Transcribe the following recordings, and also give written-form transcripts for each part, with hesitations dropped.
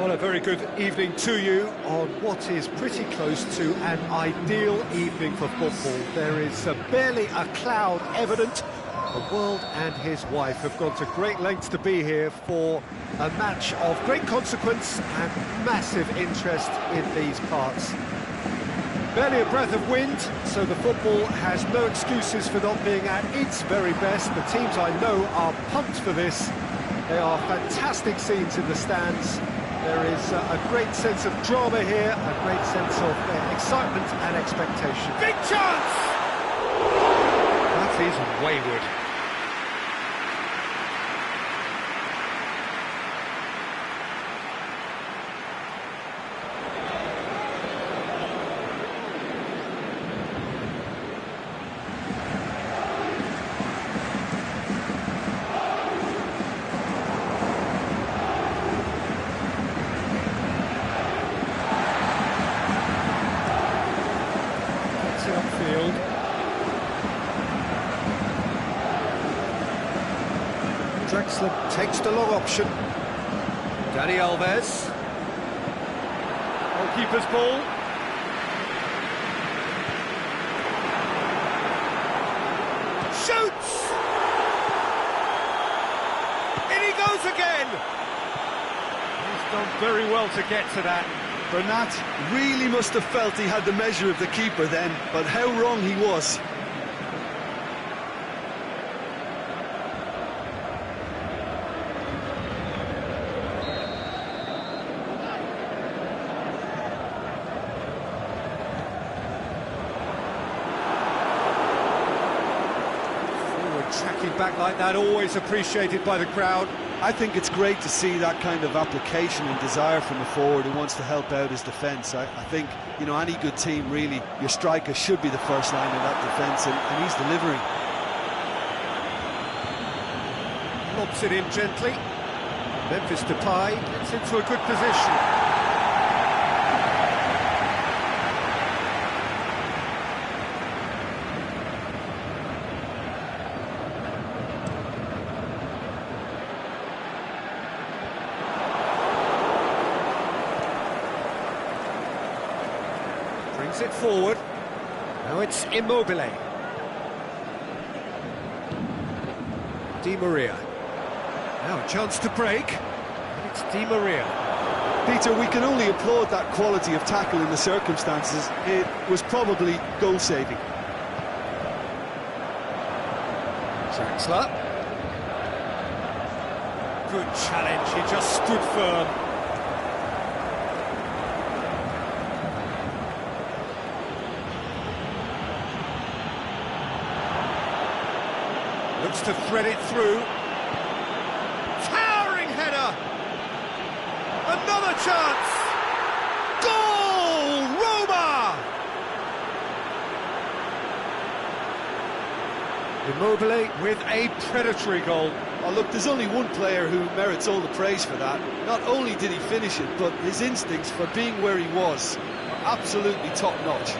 Well, a very good evening to you on what is pretty close to an ideal evening for football. There is barely a cloud evident. The world and his wife have gone to great lengths to be here for a match of great consequence and massive interest in these parts. Barely a breath of wind, so the football has no excuses for not being at its very best. The teams I know are pumped for this. They are fantastic scenes in the stands. There is a great sense of drama here, a great sense of excitement and expectation. Big chance! That is wayward. Upfield. Drexler takes the long option. Dani Alves. Goalkeeper's ball. Shoots! In he goes again! He's done very well to get to that. Bernat really must have felt he had the measure of the keeper then, but how wrong he was. Forward tracking back like that, always appreciated by the crowd. I think it's great to see that kind of application and desire from a forward who wants to help out his defence. I think, you know, any good team, really, your striker should be the first line in that defence, and he's delivering. Lobs it in gently. Memphis Depay gets into a good position. Brings it forward. Now it's Immobile. Di Maria. Now a chance to break. And it's Di Maria. Peter, we can only applaud that quality of tackle in the circumstances. It was probably goal-saving. Draxler. Good challenge, he just stood firm. Looks to thread it through. Towering header! Another chance! Goal! Roma! Immobile with a predatory goal. Oh, look, there's only one player who merits all the praise for that. Not only did he finish it, but his instincts for being where he was are absolutely top-notch.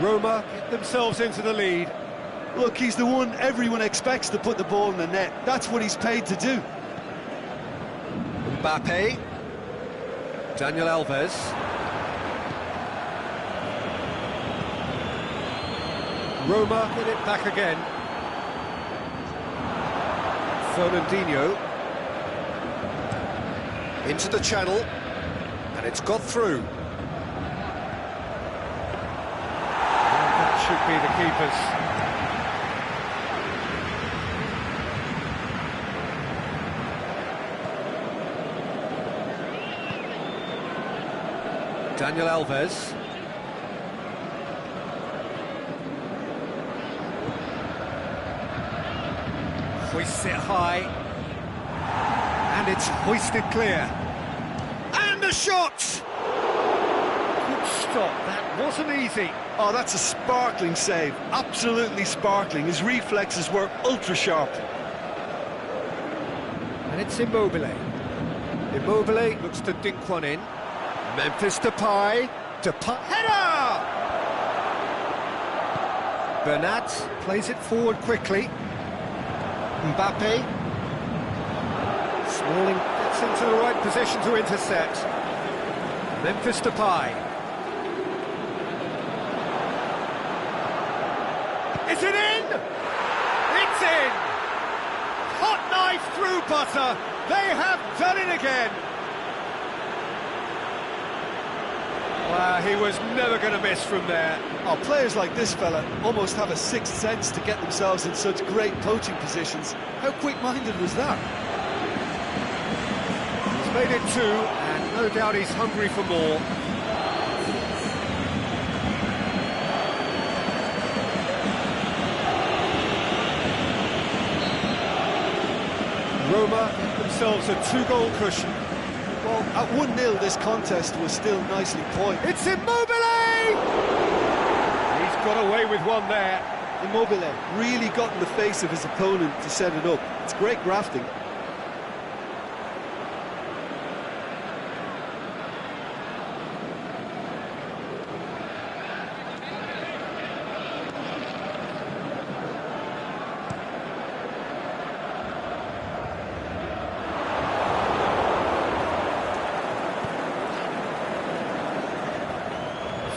Roma get themselves into the lead. Look, he's the one everyone expects to put the ball in the net. That's what he's paid to do. Mbappe. Daniel Alves. Roma get it back again. Fernandinho. Into the channel. And it's got through. Should be the keepers. Daniel Alves. Hoists it high. And it's hoisted clear. And a shot! stop. That wasn't easy. Oh, that's a sparkling save. Absolutely sparkling. His reflexes were ultra sharp. And it's Immobile. Immobile looks to dink one in. Memphis Depay. Depay. Header! Bernat plays it forward quickly. Mbappe. Smalling gets into the right position to intercept. Memphis Depay. Is it in? It's in! Hot knife through butter. They have done it again. Wow, he was never going to miss from there. Oh, players like this fella almost have a sixth sense to get themselves in such great poaching positions. How quick-minded was that? He's made it 2, and no doubt he's hungry for more. Roma get themselves a 2-goal cushion. Well, at 1-0, this contest was still nicely poised. It's Immobile! He's got away with one there. Immobile really got in the face of his opponent to set it up. It's great grafting.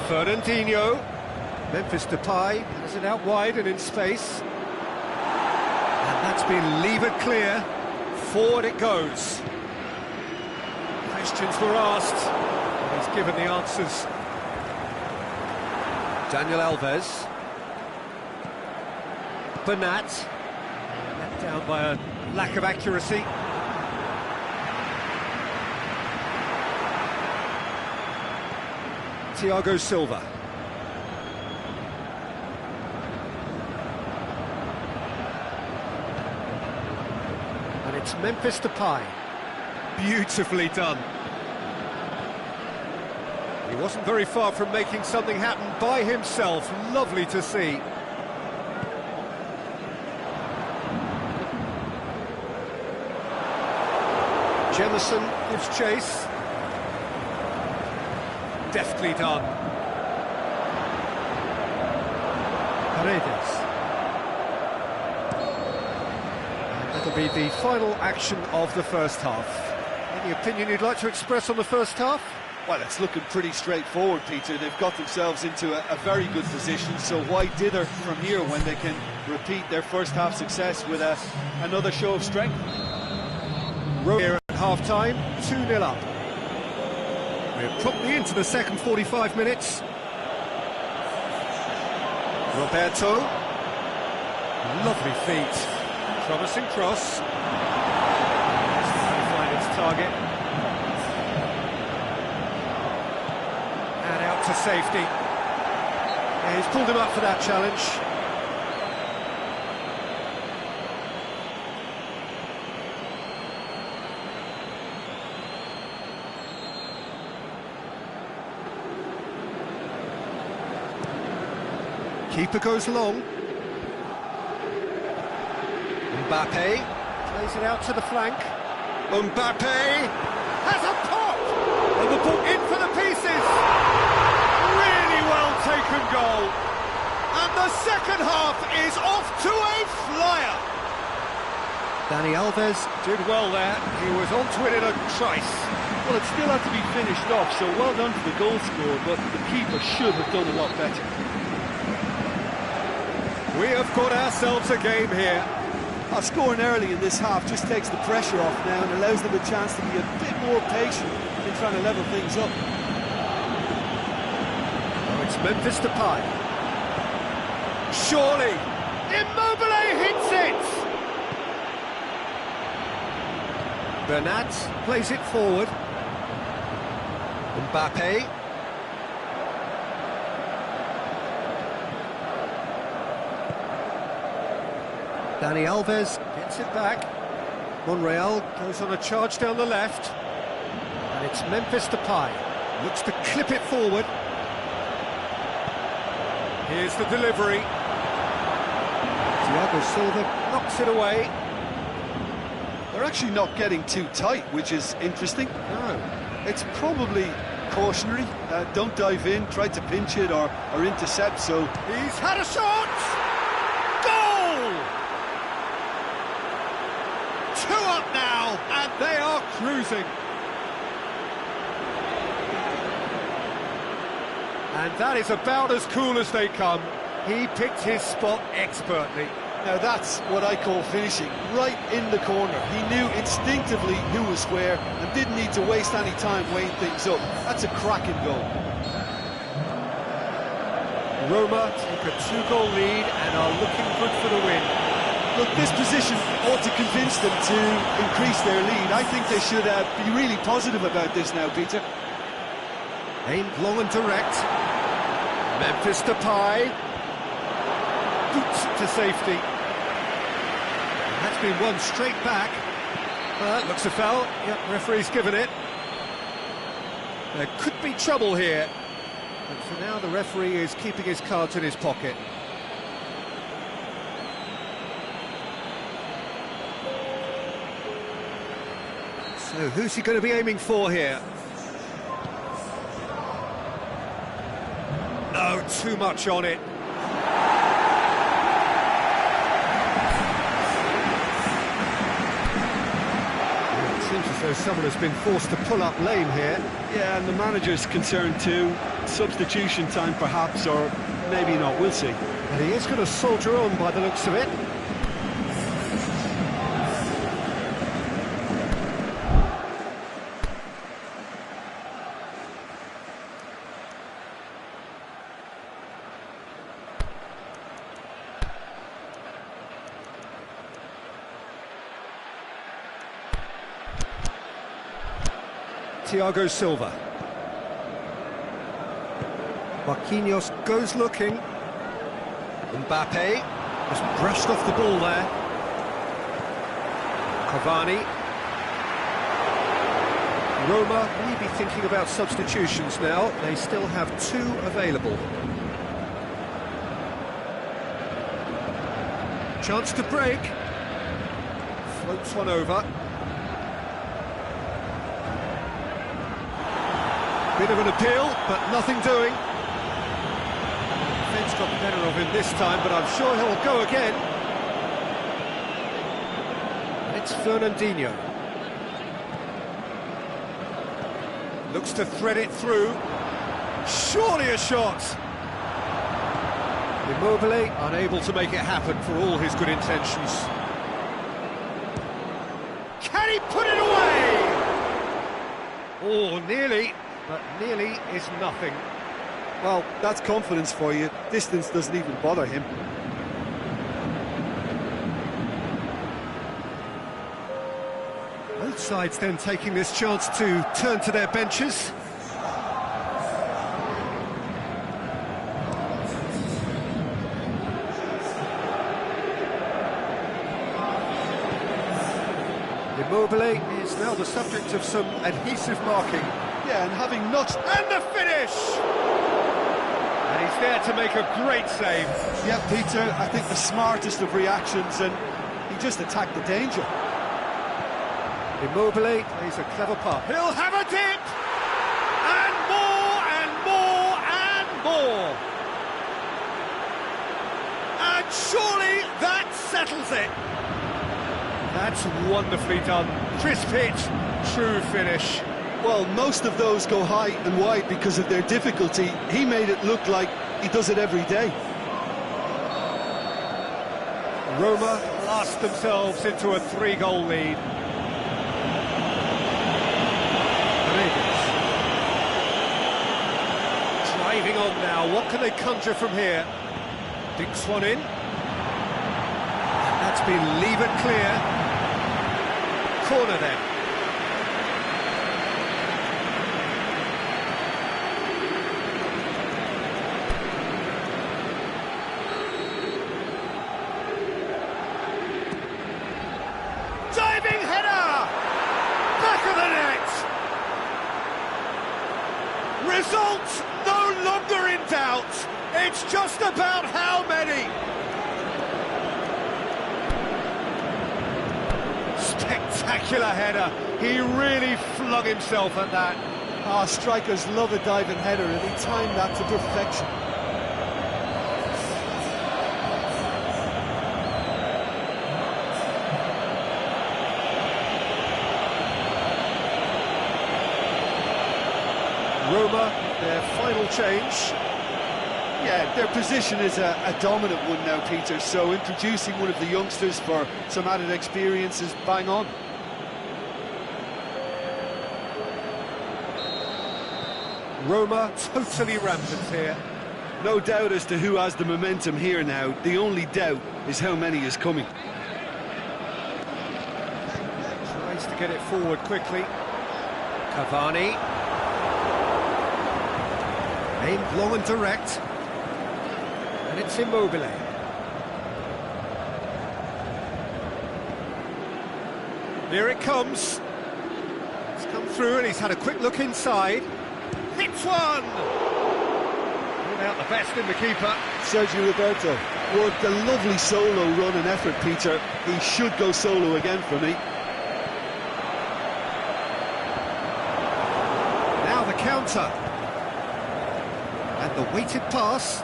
Fernandinho. Memphis Depay has it out wide and in space. And that's been levered clear. Forward it goes. Questions were asked, and he's given the answers. Daniel Alves. Bernat. Let down by a lack of accuracy. Thiago Silva. And it's Memphis Depay. Beautifully done. He wasn't very far from making something happen by himself. Lovely to see. Jemison gives chase. Deftly done. Paredes. And that'll be the final action of the first half. Any opinion you'd like to express on the first half? Well, it's looking pretty straightforward, Peter. They've got themselves into a very good position, so why dither from here when they can repeat their first half success with another show of strength? Here at half-time, 2-0 up. We're promptly into the second 45 minutes. Roberto. Lovely feet. Promising cross. Trying to find its target. And out to safety. Yeah, he's pulled him up for that challenge. Keeper goes long. Mbappe plays it out to the flank. Mbappe has a pop! And the ball in for the pieces! Really well taken goal. And the second half is off to a flyer. Dani Alves did well there. He was onto it in a trice. Well, it still had to be finished off, so well done for the goal scorer, but the keeper should have done a lot better. We have got ourselves a game here. Scoring early in this half just takes the pressure off now and allows them a chance to be a bit more patient in trying to level things up. Oh, it's Memphis Depay. Surely, Immobile hits it! Bernat plays it forward. Mbappe. Dani Alves gets it back. Monreal goes on a charge down the left. And it's Memphis Depay. Looks to clip it forward. Here's the delivery. Thiago Silva knocks it away. They're actually not getting too tight, which is interesting. No. It's probably cautionary. Don't dive in, try to pinch it or intercept, so... He's had a shot! Goal! 2 up now, And they are cruising. And that is about as cool as they come. He picked his spot expertly. Now that's what I call finishing, right in the corner. He knew instinctively who was where and didn't need to waste any time weighing things up. That's a cracking goal. Roma take a 2-goal lead and are looking good for the win. Look, this position ought to convince them to increase their lead. I think they should be really positive about this now, Peter. Aimed long and direct. Memphis Depay. Boots it to safety. And that's been won straight back. Looks a foul. Yep, referee's given it. There could be trouble here. But for now, the referee is keeping his cards in his pocket. So, who's he going to be aiming for here? No, too much on it. It seems as though someone has been forced to pull up lame here. Yeah, and the manager's concerned too. Substitution time perhaps, or maybe not, we'll see. And he is going to soldier on by the looks of it. Thiago Silva. Marquinhos goes looking. Mbappe has brushed off the ball there. Cavani. Roma may be thinking about substitutions now. They still have 2 available. Chance to break. Floats one over. Bit of an appeal, but nothing doing. Defence got the better of him this time, but I'm sure he'll go again. It's Fernandinho. Looks to thread it through. Surely a shot! Immobile unable to make it happen for all his good intentions. Can he put it away? Oh, nearly. But nearly is nothing. Well, that's confidence for you. Distance doesn't even bother him. Both sides then taking this chance to turn to their benches. Immobile is now the subject of some adhesive marking. Yeah, and having notched... and the finish! And he's there to make a great save. Yeah, Peter, I think the smartest of reactions, and he just attacked the danger. Immobile plays a clever pass. He'll have a dip! And more, and more, and more! And surely that settles it! That's wonderfully done. Crisp hit, true finish. Well, most of those go high and wide because of their difficulty. He made it look like he does it every day. Roma blast themselves into a 3-goal lead. Driving on now, what can they conjure from here? Dinks one in. And that's been levered clear. Corner then. Diving header! Back of the net! Result no longer in doubt. It's just about how many? Spectacular header. He really flung himself at that. Ah, strikers love a diving header, and he timed that to perfection. Roma, their final change. Yeah, their position is a dominant one now, Peter, so introducing one of the youngsters for some added experience is bang on. Roma totally rampant here. No doubt as to who has the momentum here now. The only doubt is how many is coming. Tries to get it forward quickly. Cavani. Aimed long and direct. And it's Immobile. Here it comes. It's come through and he's had a quick look inside. Hits one! Without the best in the keeper. Sergio Roberto worked a lovely solo run and effort, Peter. He should go solo again for me. Now the counter. And the weighted pass.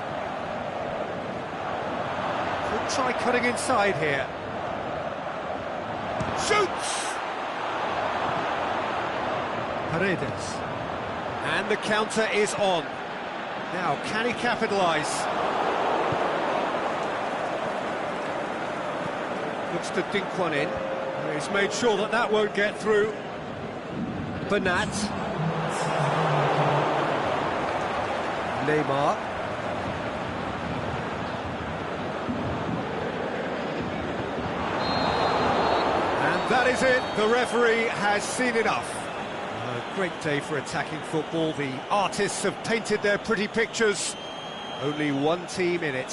Could try cutting inside here. Shoots! Paredes. And the counter is on. Now, can he capitalise? Looks to dink one in. He's made sure that that won't get through. Bernat. Neymar. And that is it. The referee has seen enough. A great day for attacking football. The artists have painted their pretty pictures. Only one team in it.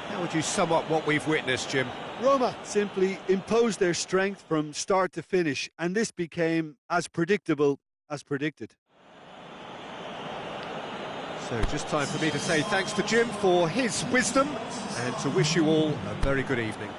How would you sum up what we've witnessed, Jim? Roma simply imposed their strength from start to finish, and this became as predictable as predicted. So just time for me to say thanks to Jim for his wisdom and to wish you all a very good evening.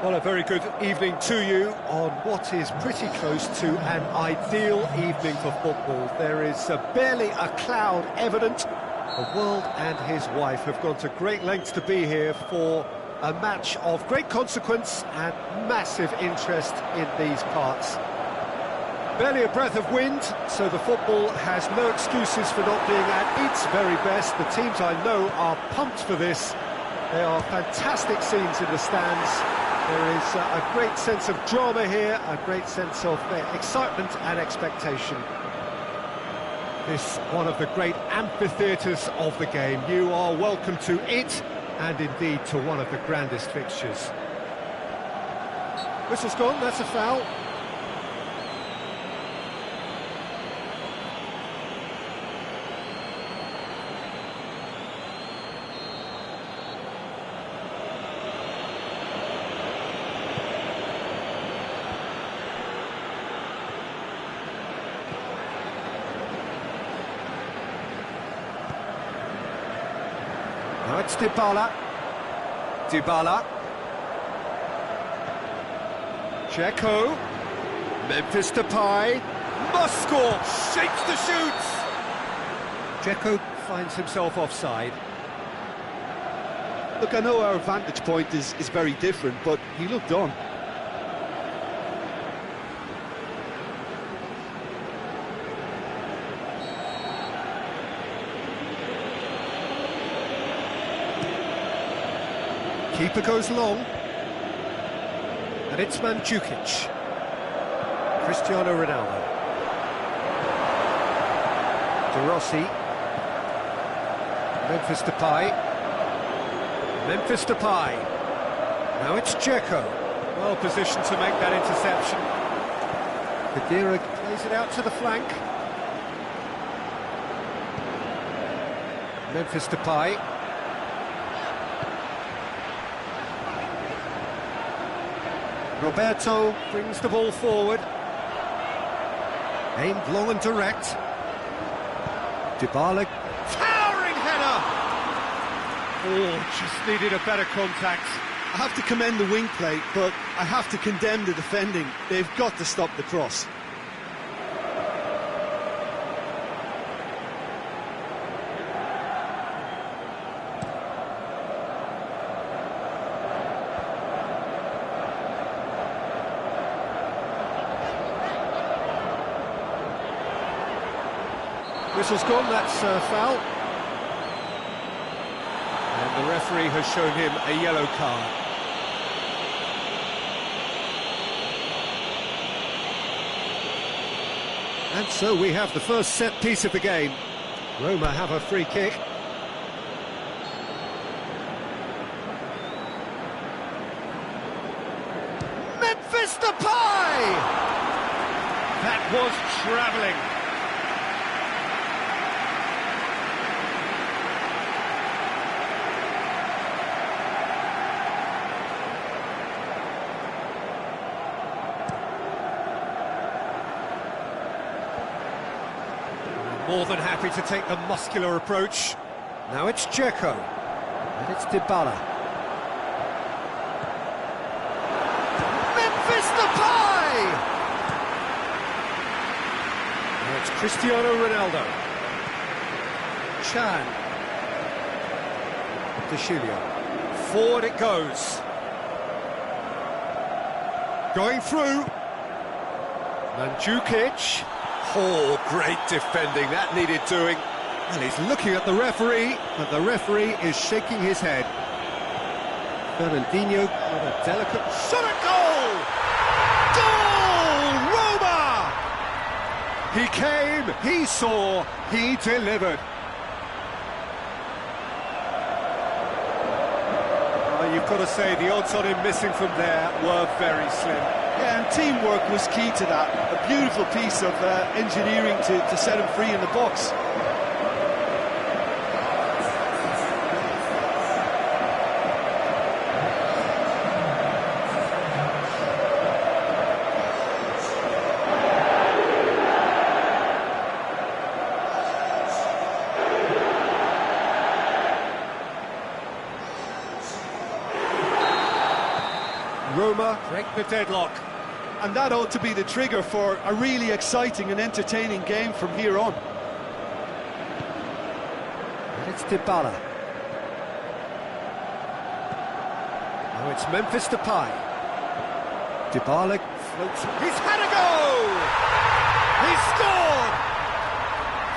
Well, a very good evening to you on what is pretty close to an ideal evening for football. There is barely a cloud evident. The world and his wife have gone to great lengths to be here for a match of great consequence and massive interest in these parts. Barely a breath of wind, so the football has no excuses for not being at its very best. The teams I know are pumped for this. There are fantastic scenes in the stands. There is a great sense of drama here, a great sense of excitement and expectation. This one of the great amphitheatres of the game. You are welcome to it, and indeed to one of the grandest fixtures. Whistle's gone, that's a foul. Now it's Dybala. Dybala. Dzeko. Memphis Depay. Must score. Shapes the shoots. Dzeko finds himself offside. Look, I know our vantage point is very different, but he looked on. Keeper goes long, and it's Mandzukic. Cristiano Ronaldo. De Rossi. Memphis Depay. Memphis Depay. Now it's Dzeko. Well positioned to make that interception. Khedira plays it out to the flank. Memphis Depay. Roberto brings the ball forward. Aimed long and direct. Dybala. Towering header! Oh, just needed a better contact. I have to commend the wing play, but I have to condemn the defending. They've got to stop the cross. Whistle's gone, that's a foul. And the referee has shown him a yellow card. And so we have the first set piece of the game. Roma have a free kick. Memphis Depay! That was travelling. More than happy to take the muscular approach. Now it's Dzeko. And it's Dybala. Memphis Depay! Now it's Cristiano Ronaldo. Chan. De Julio. Forward it goes. Going through. Mandzukic. Oh, great defending, that needed doing. And he's looking at the referee, but the referee is shaking his head. Fernandinho with a delicate shot at goal! Goal! Roma! He came, he saw, he delivered. Well, you've got to say the odds on him missing from there were very slim. Yeah, and teamwork was key to that. A beautiful piece of engineering to set him free in the box. Roma break the deadlock. And that ought to be the trigger for a really exciting and entertaining game from here on. And it's Dybala. Now it's Memphis Depay. Dybala floats. He's had a goal! He's scored!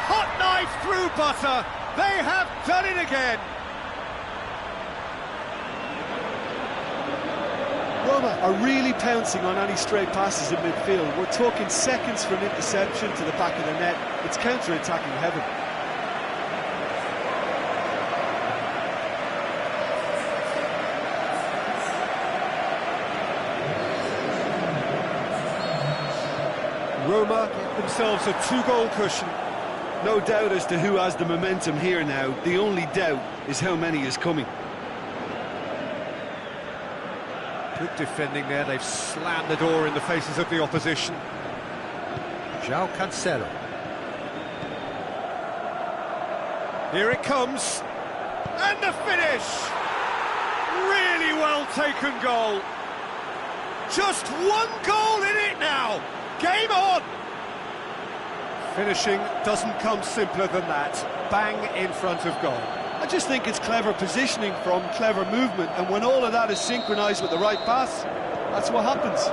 Hot knife through butter. They have done it again. Roma are really pouncing on any stray passes in midfield. We're talking seconds from interception to the back of the net. It's counter-attacking heaven. Roma get themselves a 2-goal cushion. No doubt as to who has the momentum here now. The only doubt is how many is coming. Good defending there, they've slammed the door in the faces of the opposition. João Cancelo. Here it comes. And the finish! Really well taken goal. Just one goal in it now. Game on! Finishing doesn't come simpler than that. Bang in front of goal. I just think it's clever positioning from clever movement, and when all of that is synchronised with the right pass, that's what happens.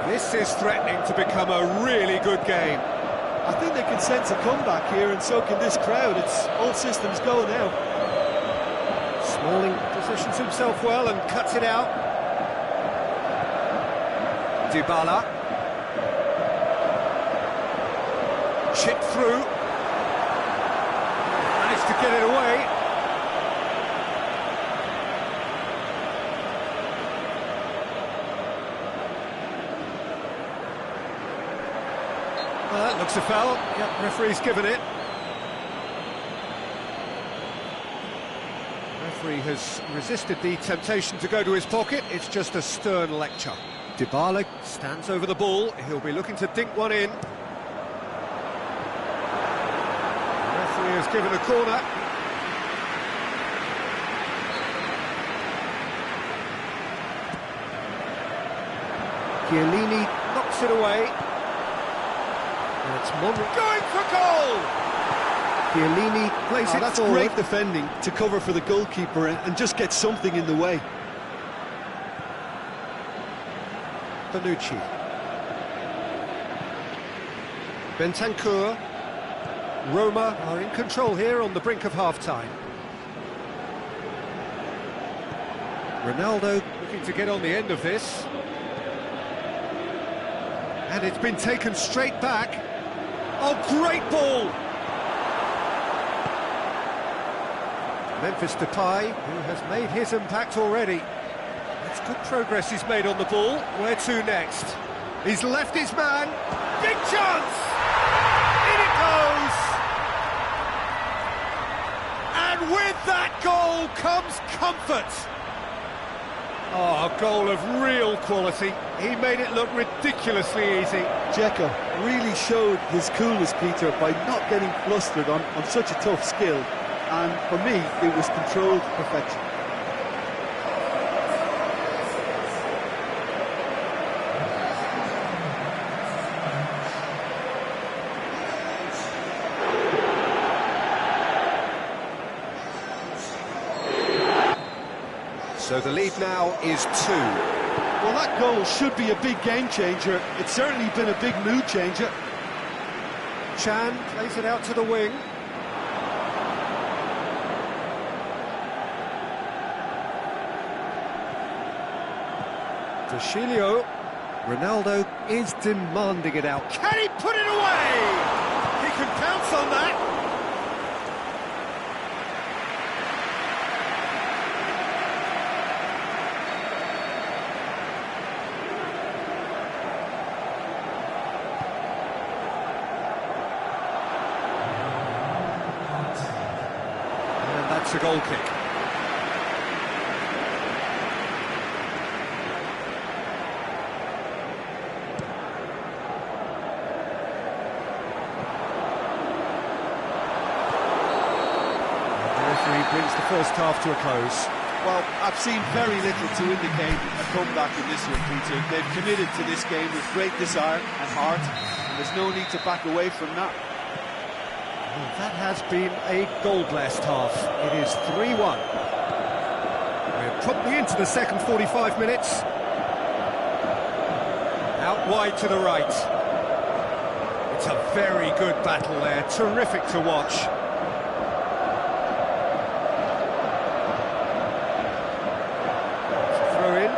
This is threatening to become a really good game. I think they can sense a comeback here, and so can this crowd. It's all systems go now. Smalling positions himself well and cuts it out. Dybala. Chipped through. Managed to get it away. Well, that looks a foul. Yep, referee's given it. Referee has resisted the temptation to go to his pocket. It's just a stern lecture. Dybala stands over the ball. He'll be looking to dink one in. The referee has given a corner. Chiellini knocks it away. And it's Monreal Going for goal! Chiellini plays it That's forward. great defending to cover for the goalkeeper and just get something in the way. Bonucci. Bentancur. Roma are in control here on the brink of half-time. Ronaldo looking to get on the end of this. And it's been taken straight back. Oh, great ball! Memphis Depay, who has made his impact already. It's good progress he's made on the ball. Where to next? He's left his man. Big chance! In it goes! And with that goal comes comfort. Oh, a goal of real quality. He made it look ridiculously easy. Dzeko really showed his coolness, Peter, by not getting flustered on such a tough skill. And for me, it was controlled perfection. So the lead now is 2. Well, that goal should be a big game changer. It's certainly been a big mood changer. Chan plays it out to the wing. Toshilio. Ronaldo is demanding it out. Can he put it away? He can pounce on that. And that's a goal kick. Brings the first half to a close. Well, I've seen very little to indicate a comeback in this one, Peter. They've committed to this game with great desire and heart, and there's no need to back away from that. Well, that has been a goal-blessed half. It is 3-1. We're probably into the second 45 minutes. Out wide to the right. It's a very good battle there, terrific to watch. Throw in.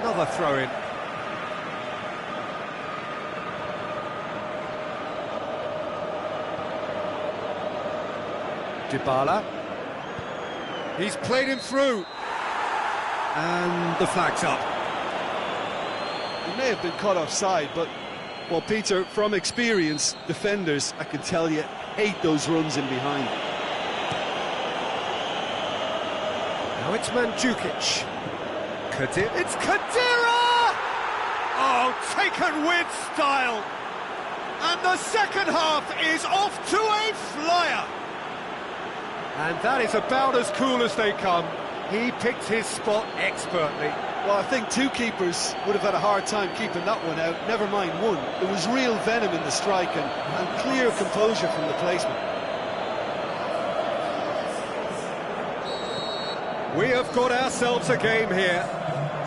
Another throw in. Dybala. He's played him through. And the flag's up. He may have been caught offside, but, well, Peter, from experience, defenders, I can tell you, hate those runs in behind. Now it's Mandzukic. It's Khedira! Oh, taken with style. And the second half is off to a flyer. And that is about as cool as they come. He picked his spot expertly. Well, I think two keepers would have had a hard time keeping that one out, never mind one. There was real venom in the strike and clear composure from the placement. We have got ourselves a game here.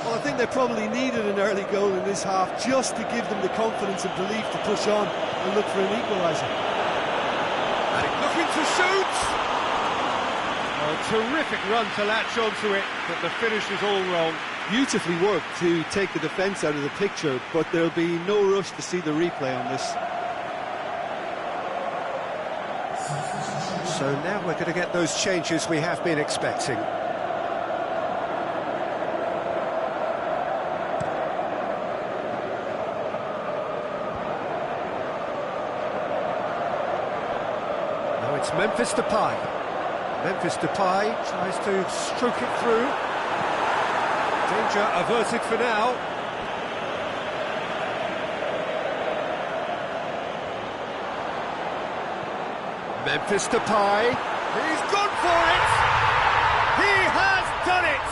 Well, I think they probably needed an early goal in this half just to give them the confidence and belief to push on and look for an equaliser. And looking to shoot! A terrific run to latch onto it, but the finish is all wrong. Beautifully worked to take the defence out of the picture, but there'll be no rush to see the replay on this. So now we're going to get those changes we have been expecting. Now it's Memphis Depay. Memphis Depay tries to stroke it through. Danger averted for now. Memphis Depay. He's gone for it! He has done it!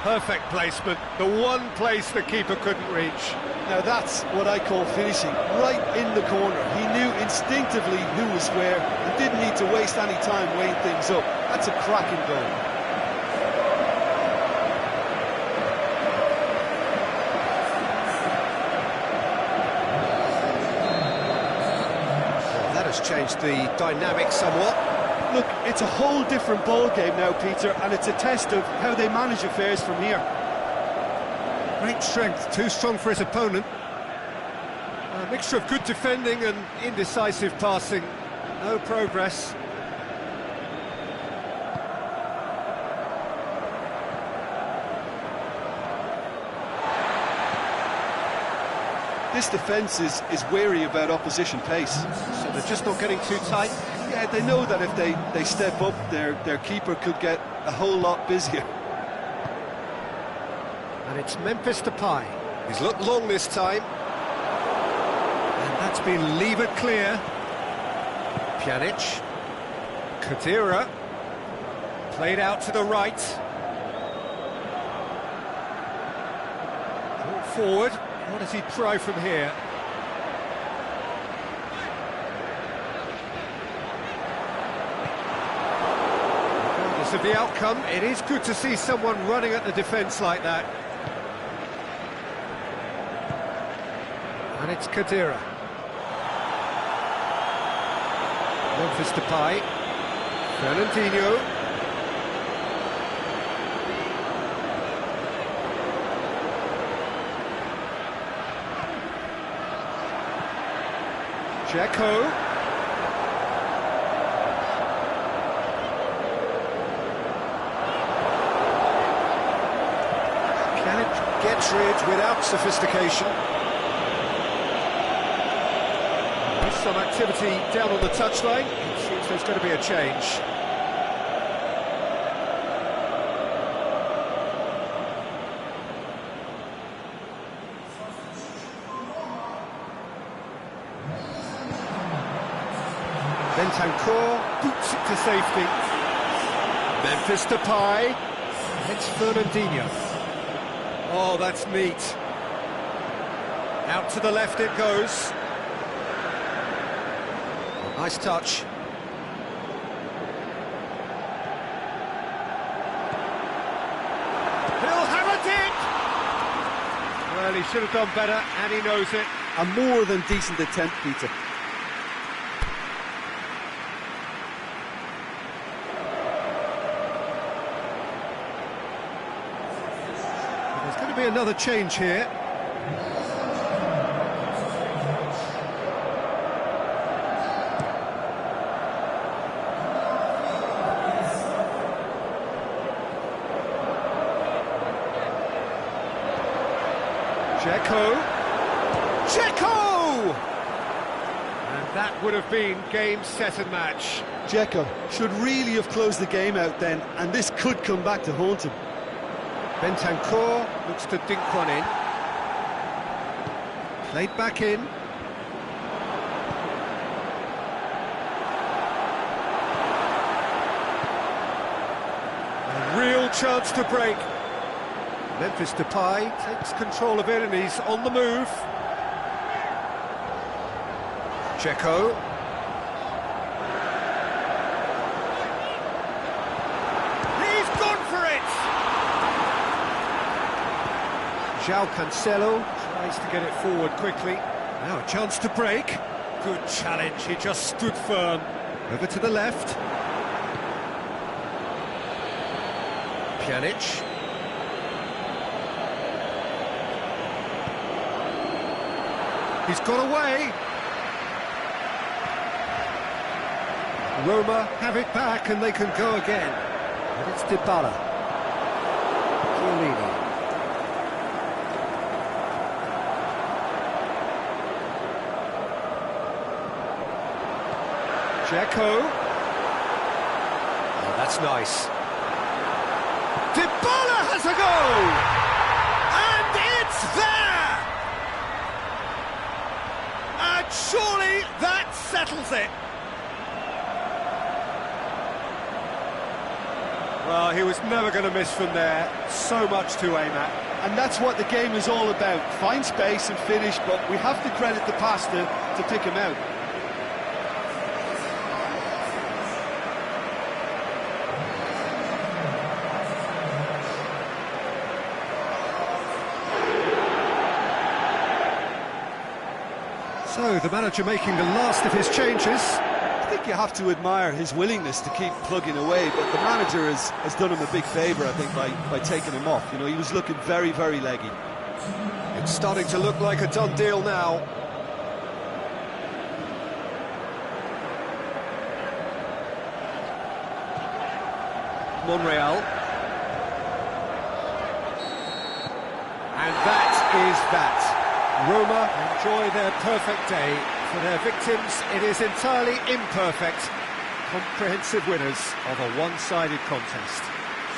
Perfect placement, the one place the keeper couldn't reach. Now that's what I call finishing, right in the corner. He knew instinctively who was where and didn't need to waste any time weighing things up. That's a cracking goal. Well, that has changed the dynamic somewhat. Look, it's a whole different ball game now, Peter, and it's a test of how they manage affairs from here. Great strength, too strong for his opponent. A mixture of good defending and indecisive passing. No progress. This defence is wary about opposition pace. So they're just not getting too tight. Yeah, they know that if they step up, their keeper could get a whole lot busier. And it's Memphis Depay. He's looked long this time. And that's been levered clear. Pjanic. Khedira. Played out to the right. Brought forward. What does he try from here? Regardless of the outcome, it is good to see someone running at the defence like that. And it's Khedira. Memphis Depay. Fernandinho. Dzeko. Pjanic gets rid without sophistication. There's some activity down on the touchline. It seems there's going to be a change. Bentancur boots it to safety. Memphis Depay. It's Fernandinho. Oh, that's neat. Out to the left it goes. Nice touch. He'll hammer it! Well, he should have done better, and he knows it. A more than decent attempt, Peter. There's going to be another change here. Dzeko! And that would have been game, set and match. Dzeko should really have closed the game out then, and this could come back to haunt him. Bentancur looks to dink one in. Played back in. A real chance to break. Memphis Depay takes control of it and he's on the move. Dzeko. He's gone for it! João Cancelo tries to get it forward quickly. Now a chance to break. Good challenge, he just stood firm. Over to the left. Pjanic. He's got away. Roma have it back and they can go again. And it's Dybala. Chiellini. Dzeko. Oh, that's nice. Dybala has a goal! And it's there! And surely that settles it. Well, he was never going to miss from there. So much to aim at. And that's what the game is all about. Find space and finish, but we have to credit the pass to pick him out. So, the manager making the last of his changes. I think you have to admire his willingness to keep plugging away, but the manager has done him a big favour, I think, by taking him off. You know, he was looking very, very leggy. It's starting to look like a done deal now. Monreal. And that is that. Roma enjoy their perfect day. For their victims, it is entirely imperfect. Comprehensive winners of a one-sided contest.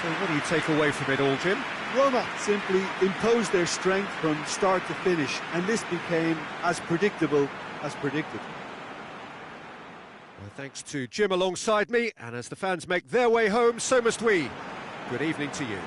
So what do you take away from it all, Jim? Roma simply imposed their strength from start to finish, and this became as predictable as predicted. Well, thanks to Jim alongside me, and as the fans make their way home, so must we. Good evening to you.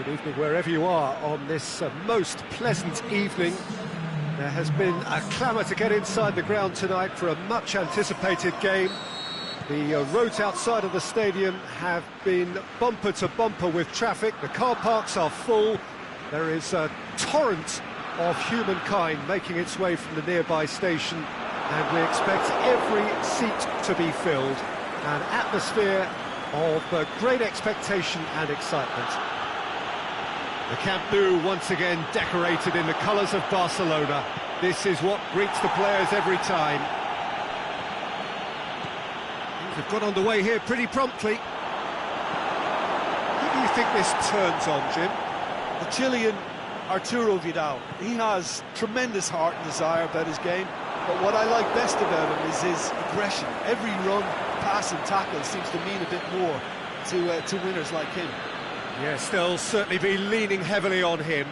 Good evening wherever you are on this most pleasant evening. There has been a clamour to get inside the ground tonight for a much anticipated game. The roads outside of the stadium have been bumper to bumper with traffic. The car parks are full. There is a torrent of humankind making its way from the nearby station, and we expect every seat to be filled. An atmosphere of great expectation and excitement. The Camp Nou once again decorated in the colours of Barcelona. This is what greets the players every time. Things have got underway here pretty promptly. Who do you think this turns on, Jim? The Chilean Arturo Vidal. He has tremendous heart and desire about his game, but what I like best about him is his aggression. Every run, pass and tackle seems to mean a bit more to winners like him. Yes, they'll certainly be leaning heavily on him.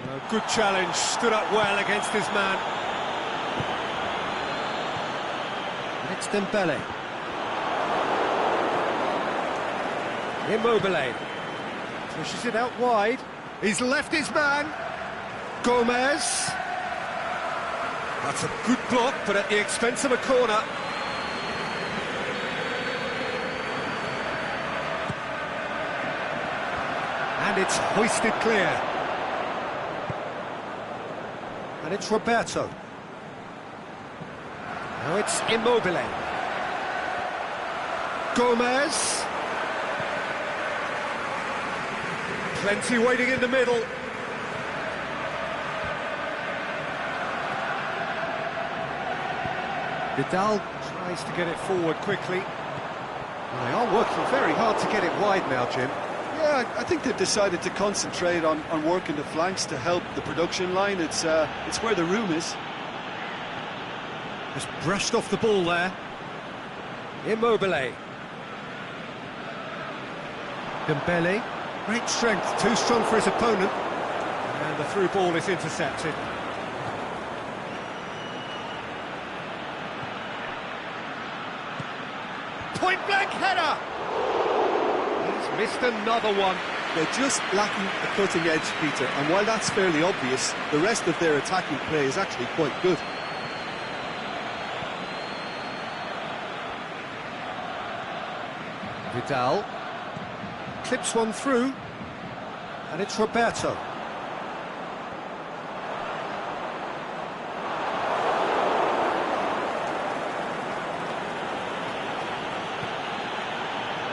A good challenge, stood up well against his man. It's Dembele. Immobile. Pushes it out wide. He's left his man. Gomez. That's a good block, but at the expense of a corner. And it's hoisted clear. And it's Roberto. Now it's Immobile. Gomez. Plenty waiting in the middle. Vidal tries to get it forward quickly. Well, they are working very hard to get it wide now, Jim. Yeah, I think they've decided to concentrate on working the flanks to help the production line. It's where the room is. Just brushed off the ball there. Immobile. Dembele. Great strength, too strong for his opponent. And the through ball is intercepted. Point-blank header! He's missed another one. They're just lacking a cutting edge, Peter, and while that's fairly obvious, the rest of their attacking play is actually quite good. Vidal clips one through, and it's Roberto.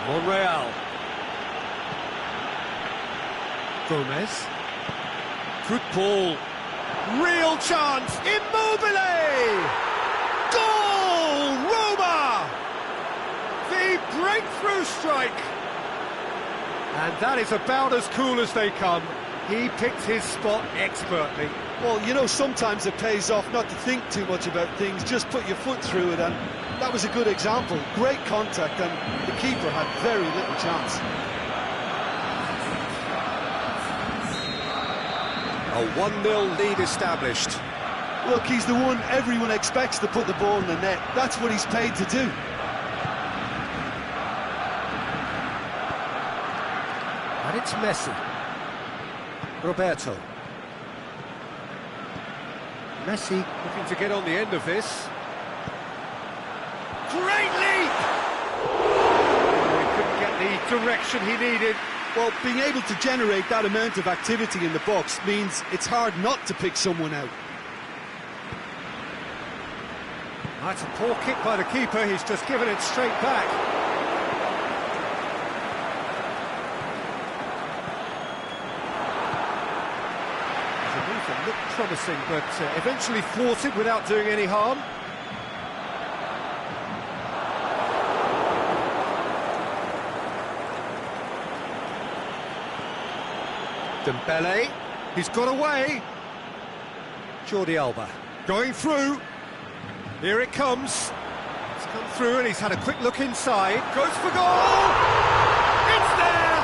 Monreal. Gomez. Good ball. Real chance. Immobile! Goal! Roma! The breakthrough strike. And that is about as cool as they come. He picked his spot expertly. Well, you know, sometimes it pays off not to think too much about things, just put your foot through it, and that was a good example. Great contact, and the keeper had very little chance. A 1-0 lead established. Look, he's the one everyone expects to put the ball in the net. That's what he's paid to do. And it's Messi. Roberto. Messi looking to get on the end of this. Great leap! He couldn't get the direction he needed. Well, being able to generate that amount of activity in the box means it's hard not to pick someone out. That's a poor kick by the keeper, he's just given it straight back. The move that looked promising, but eventually thwarted without doing any harm. Dembele, he's got away. Jordi Alba, going through. Here it comes. It's come through and he's had a quick look inside. Goes for goal! It's there!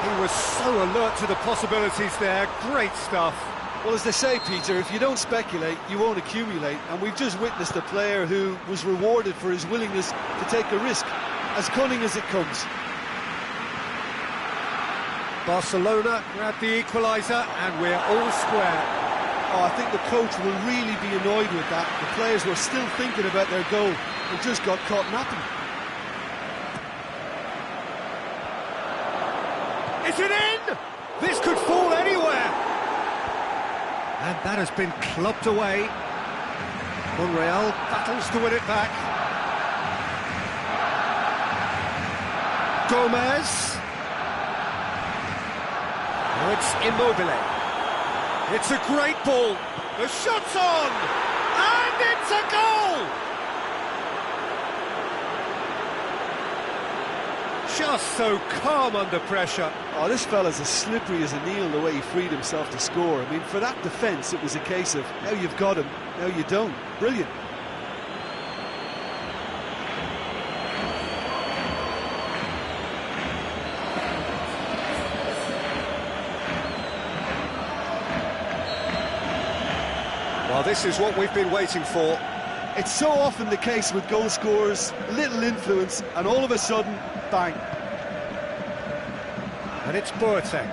He was so alert to the possibilities there. Great stuff. Well, as they say, Peter, if you don't speculate, you won't accumulate. And we've just witnessed a player who was rewarded for his willingness to take a risk, as cunning as it comes. Barcelona grab the equaliser, and we're all square. Oh, I think the coach will really be annoyed with that. The players were still thinking about their goal and just got caught napping. Is it in? This could fall anywhere. And that has been clubbed away. Monreal battles to win it back. Gomez. Oh, it's Immobile. It's a great ball. The shot's on. And it's a goal. Just so calm under pressure. Oh, this fella's as slippery as an eel the way he freed himself to score. I mean, for that defence, it was a case of now you've got him, now you don't. Brilliant. Well, this is what we've been waiting for. It's so often the case with goal scorers, little influence, and all of a sudden, bang. And it's Boateng.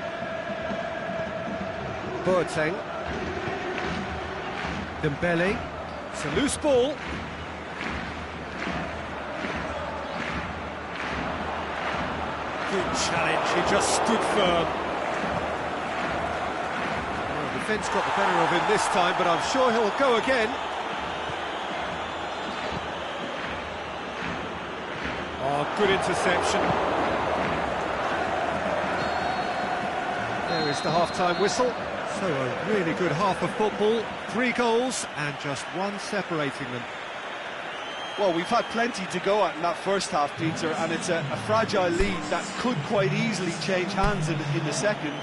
Boateng. Dembele. It's a loose ball. Good challenge, he just stood firm. Well, the defence got the better of him this time, but I'm sure he'll go again. Oh, good interception. There is the half-time whistle. So a really good half of football. 3 goals and just one separating them. Well, we've had plenty to go at in that first half, Peter, and it's a fragile lead that could quite easily change hands in the second.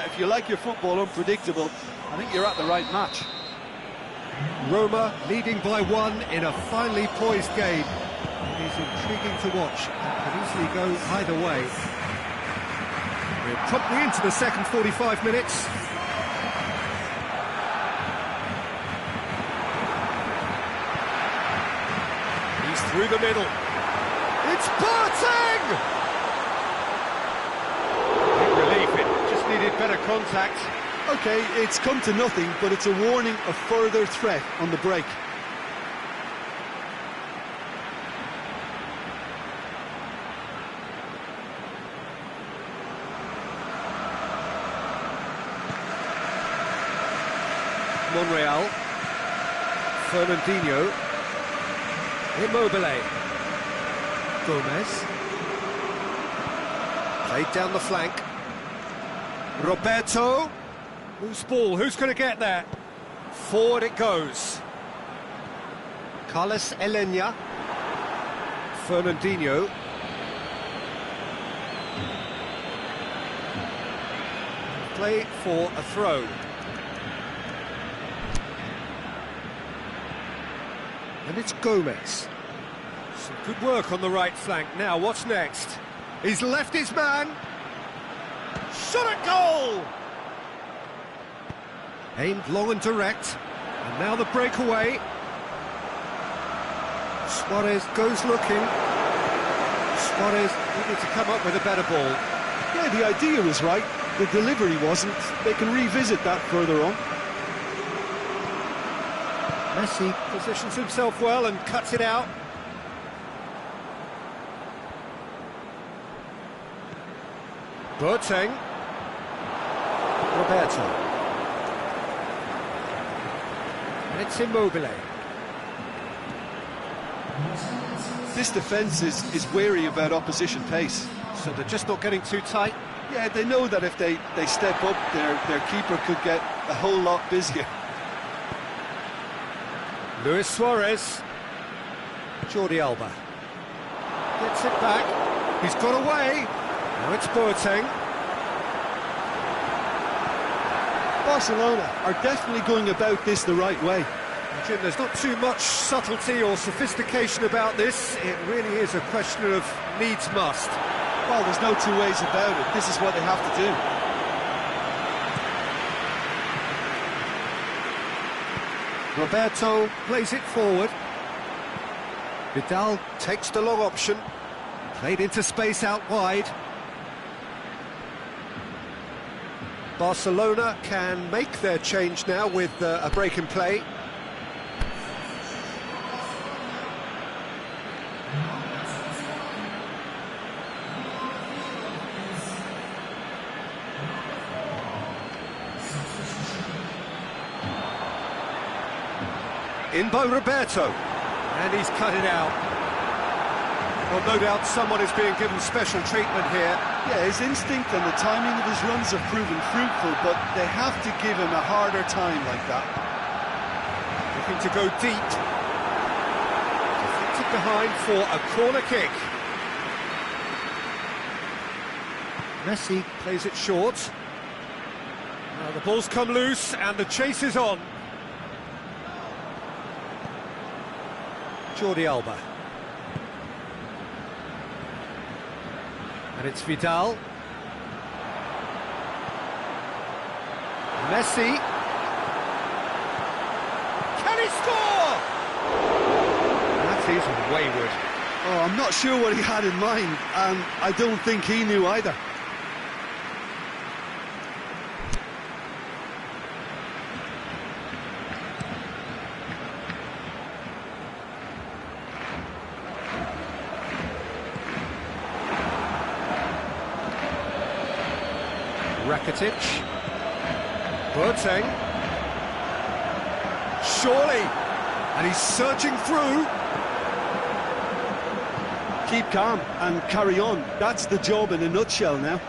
If you like your football unpredictable, I think you're at the right match. Roma leading by 1 in a finely poised game. It is intriguing to watch and can easily go either way. We're promptly into the second 45 minutes. He's through the middle. It's Boateng! Relief, it just needed better contact. OK, it's come to nothing, but it's a warning of further threat on the break. Monreal. Fernandinho. Immobile. Gomez. Played down the flank. Roberto. Loose ball, who's going to get there? Forward it goes. Carlos Elena. Fernandinho. Play for a throw. And it's Gomez. Some good work on the right flank. Now, what's next? He's left his man. Shot at goal! Aimed long and direct. And now the breakaway. Suarez goes looking. Suarez needed to come up with a better ball. Yeah, the idea was right. The delivery wasn't. They can revisit that further on. Messi Positions himself well and cuts it out. Boateng. Roberto. And it's Immobile. This defence is wary about opposition pace. So they're just not getting too tight. Yeah, they know that if they step up, their keeper could get a whole lot busier. Luis Suarez. Jordi Alba. Gets it back. He's got away. Now it's Boateng. Barcelona are definitely going about this the right way. Jim, there's not too much subtlety or sophistication about this. It really is a question of needs must. Well, there's no two ways about it. This is what they have to do. Roberto plays it forward. Vidal takes the long option. Played into space out wide. Barcelona can make their change now with a break in play. In by Roberto, and he's cut it out. Well, no doubt someone is being given special treatment here. Yeah, his instinct and the timing of his runs have proven fruitful, but they have to give him a harder time like that. Looking to go deep. Deflected behind for a corner kick. Messi plays it short. Now the ball's come loose and the chase is on. Jordi Alba. And it's Vidal. Messi. Can he score? That is wayward. Oh, I'm not sure what he had in mind, and I don't think he knew either. Rakitic, Boateng, surely, and he's surging through. Keep calm and carry on. That's the job in a nutshell now.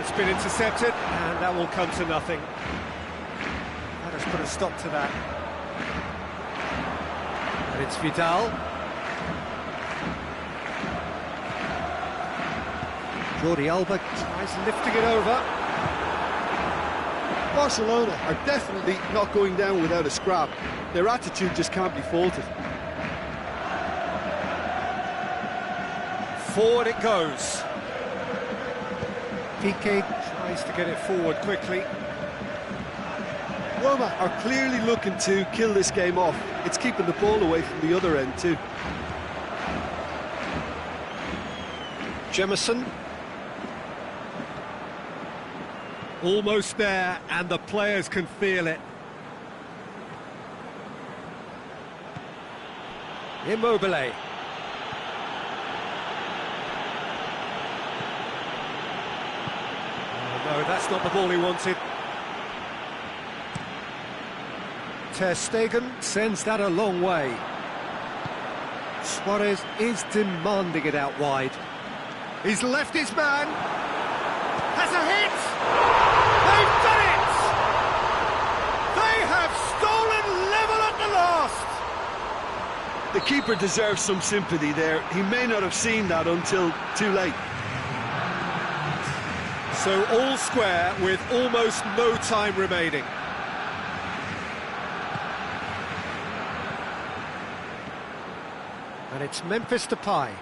It's been intercepted, and that will come to nothing. That has put a stop to that. And it's Vidal. Jordi Alba tries lifting it over. Barcelona are definitely not going down without a scrap. Their attitude just can't be faulted. Forward it goes. Piqué tries to get it forward quickly. Roma are clearly looking to kill this game off. It's keeping the ball away from the other end too. Jemison. Almost there, and the players can feel it. Immobile. Oh no, that's not the ball he wanted. Ter Stegen sends that a long way. Suarez is demanding it out wide. He's left his man. Has a hit! They've done it! They have stolen level at the last! The keeper deserves some sympathy there. He may not have seen that until too late. So all square with almost no time remaining. And it's Memphis Depay.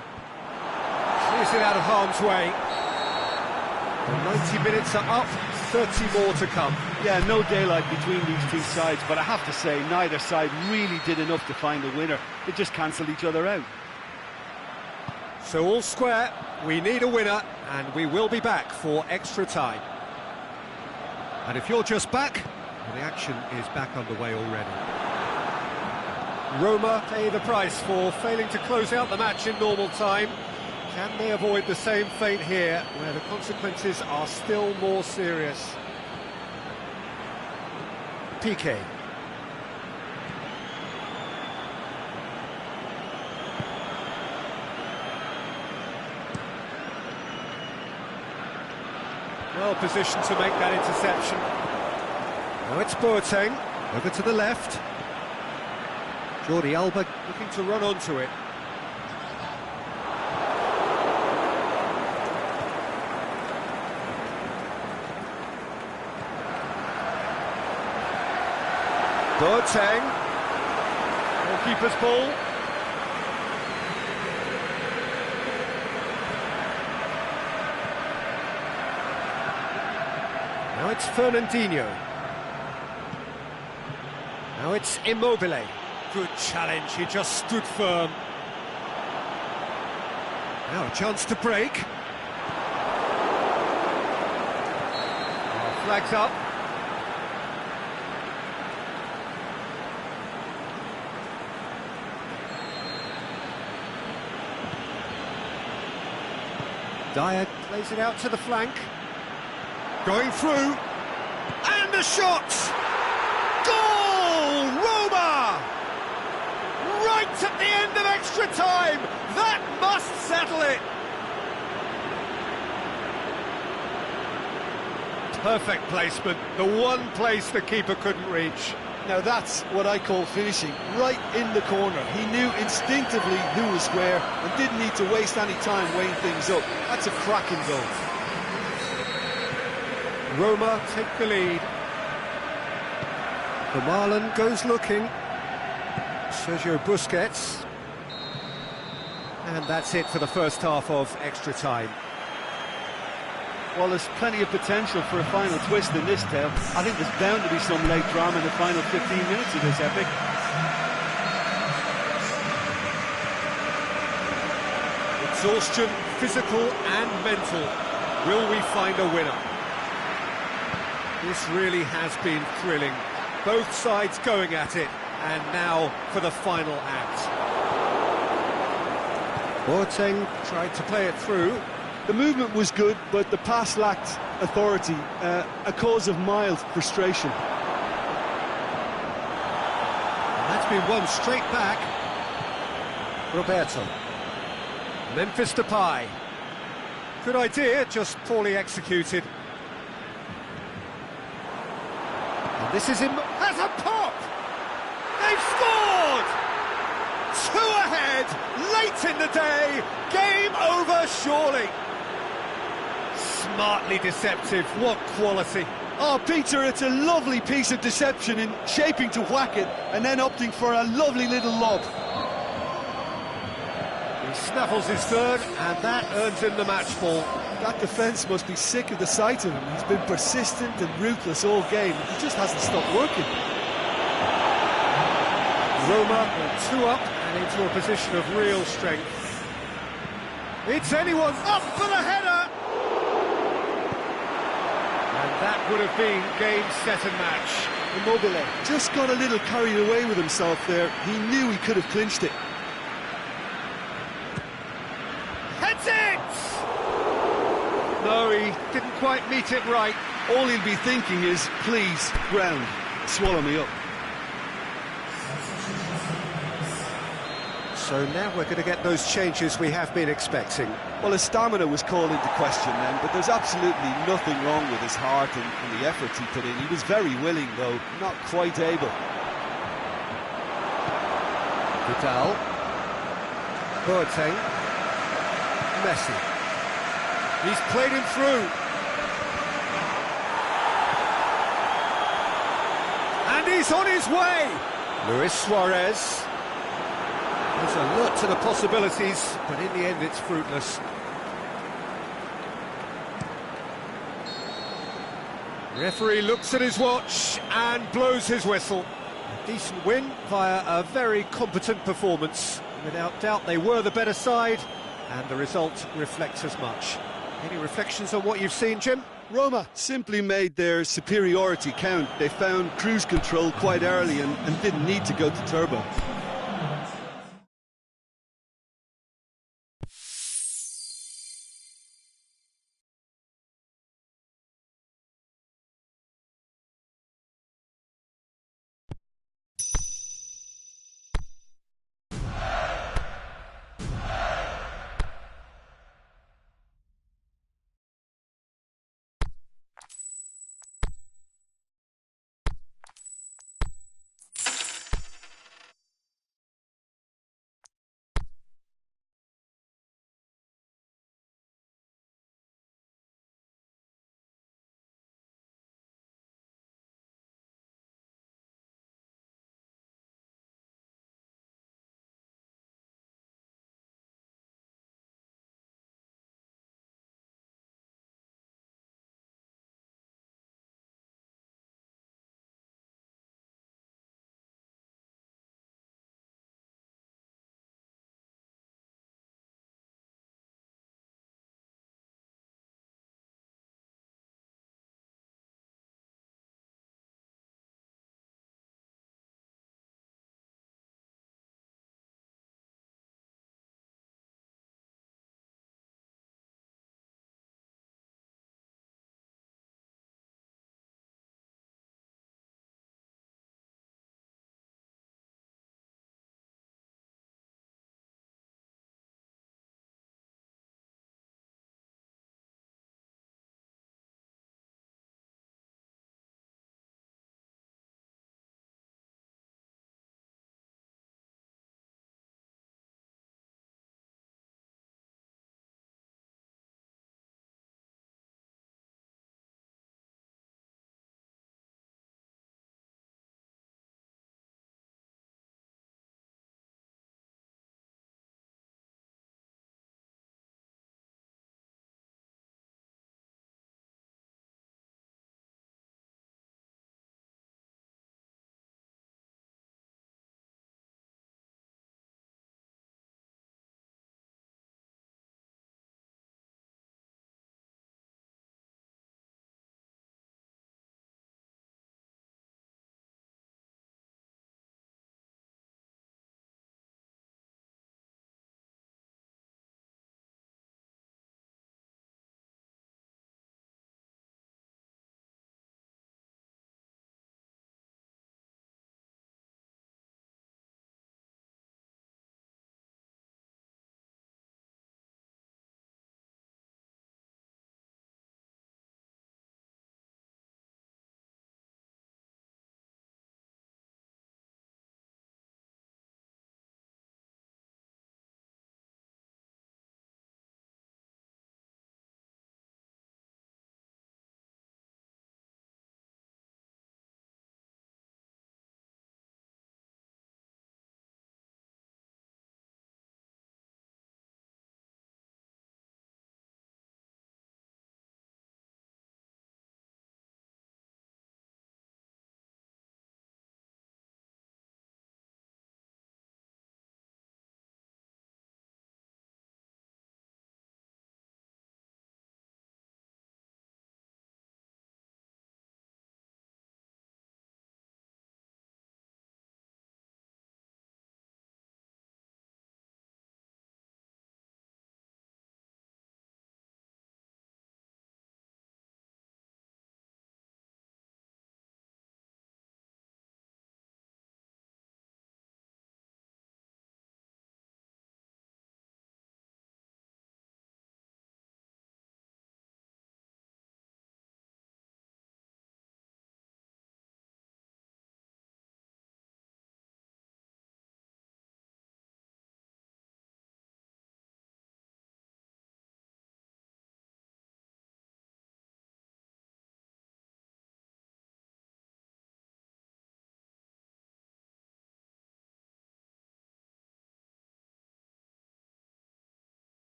Clears it out of harm's way. The 90 minutes are up, 30 more to come. Yeah, no daylight between these two sides, but I have to say, neither side really did enough to find a winner. They just cancelled each other out. So all square, we need a winner, and we will be back for extra time. And if you're just back, well, the action is back underway already. Roma pay the price for failing to close out the match in normal time. Can they avoid the same fate here, where the consequences are still more serious? Piqué. Well positioned to make that interception. Now it's Boateng, over to the left. Jordi Alba looking to run onto it. Boateng, goalkeeper's ball. Now it's Fernandinho. Now it's Immobile. Good challenge, he just stood firm. Now a chance to break. flags up. Dyer plays it out to the flank. Going through. And a shot! Goal! Roma! Right at the end of extra time! That must settle it! Perfect placement, the one place the keeper couldn't reach. Now that's what I call finishing, right in the corner. He knew instinctively who was where and didn't need to waste any time weighing things up. That's a cracking goal. Roma take the lead. Vermaelen goes looking. Sergio Busquets. And that's it for the first half of extra time. Well, there's plenty of potential for a final twist in this tale. I think there's bound to be some late drama in the final 15 minutes of this epic. Exhaustion, physical and mental. Will we find a winner? This really has been thrilling. Both sides going at it. And now for the final act. Boateng tried to play it through. The movement was good, but the pass lacked authority, a cause of mild frustration. And that's been won straight back. Roberto. Memphis Depay. Good idea, just poorly executed. And this is him. Has a pop! They've scored! 2 ahead, late in the day, game over surely. Smartly deceptive, what quality. Oh, Peter, it's a lovely piece of deception in shaping to whack it and then opting for a lovely little lob. He snaffles his third, and that earns him the match ball. That defence must be sick of the sight of him. He's been persistent and ruthless all game. He just hasn't stopped working. Roma are 2 up and into a position of real strength. It's anyone Up for the header! And that would have been game, set and match. Immobile just got a little carried away with himself there. He knew he could have clinched it. Heads it! No, he didn't quite meet it right. All he'll be thinking is, please, ground, swallow me up. So now we're going to get those changes we have been expecting. Well, his stamina was called into question then, but there's absolutely nothing wrong with his heart and the efforts he put in. He was very willing, though, not quite able. Vidal. Boateng. Messi. He's played him through. And he's on his way. Luis Suarez. There's a lot to the possibilities, but in the end it's fruitless. Referee looks at his watch and blows his whistle. A decent win via a very competent performance. Without doubt they were the better side, and the result reflects as much. Any reflections on what you've seen, Jim? Roma simply made their superiority count. They found cruise control quite early and didn't need to go to turbo.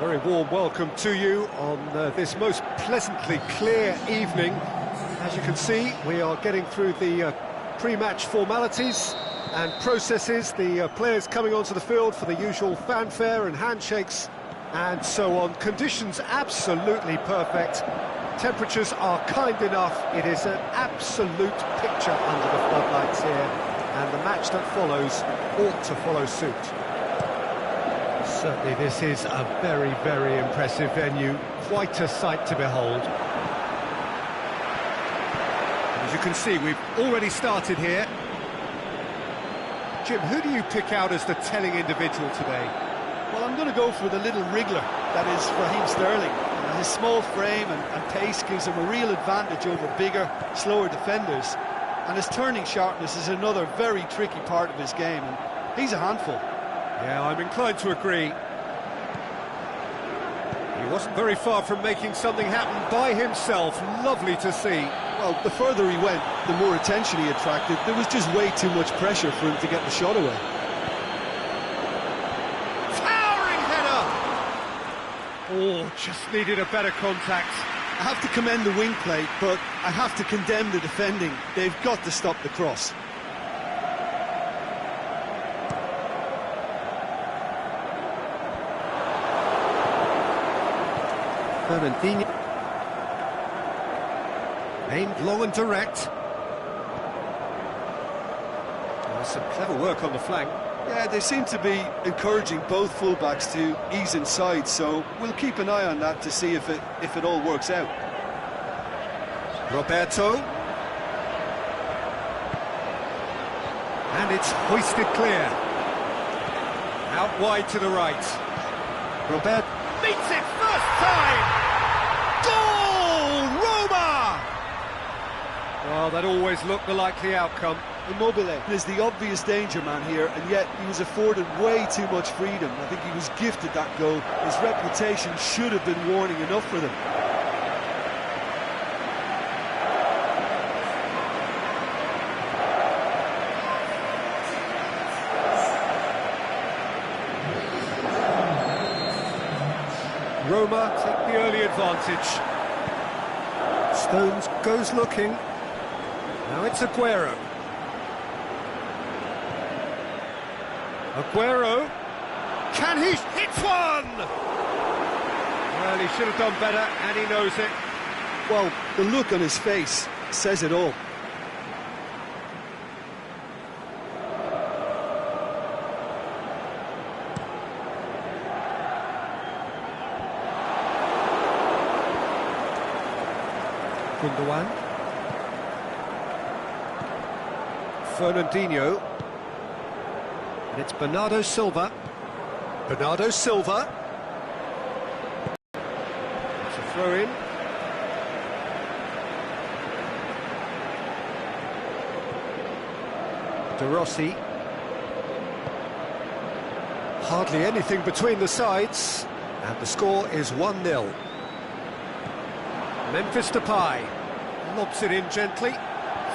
Very warm welcome to you on this most pleasantly clear evening. As you can see, we are getting through the pre-match formalities and processes, the players coming onto the field for the usual fanfare and handshakes and so on. Conditions absolutely perfect. Temperatures are kind enough. It is an absolute picture under the floodlights here, and the match that follows ought to follow suit. Certainly this is a very, very impressive venue. Quite a sight to behold. As you can see, we've already started here. Jim, who do you pick out as the telling individual today? Well, I'm going to go for the little wriggler, that is Raheem Sterling. His small frame and pace gives him a real advantage over bigger, slower defenders. And his turning sharpness is another very tricky part of his game, and he's a handful. Yeah, I'm inclined to agree. He wasn't very far from making something happen by himself. Lovely to see. Well, the further he went, the more attention he attracted. There was just way too much pressure for him to get the shot away. Towering header! Oh, just needed a better contact. I have to commend the wing play, but I have to condemn the defending. They've got to stop the cross. Fernandinho. Aimed low and direct. Oh, some clever work on the flank. Yeah, they seem to be encouraging both fullbacks to ease inside, so we'll keep an eye on that to see if it all works out. Roberto. And it's hoisted clear. Out wide to the right. Roberto beats it first time! Goal! Roma! Well, that always looked the likely outcome. Immobile is the obvious danger man here, and yet he was afforded way too much freedom. I think he was gifted that goal. His reputation should have been warning enough for them. Roma take the early advantage. Stones goes looking. Now it's Aguero. Aguero. Can he hit one? Well, he should have done better, and he knows it. Well, the look on his face says it all. Gundogan. Fernandinho. And it's Bernardo Silva. Bernardo Silva. It's a throw in. De Rossi. Hardly anything between the sides. And the score is 1-0. Memphis Depay lobs it in gently.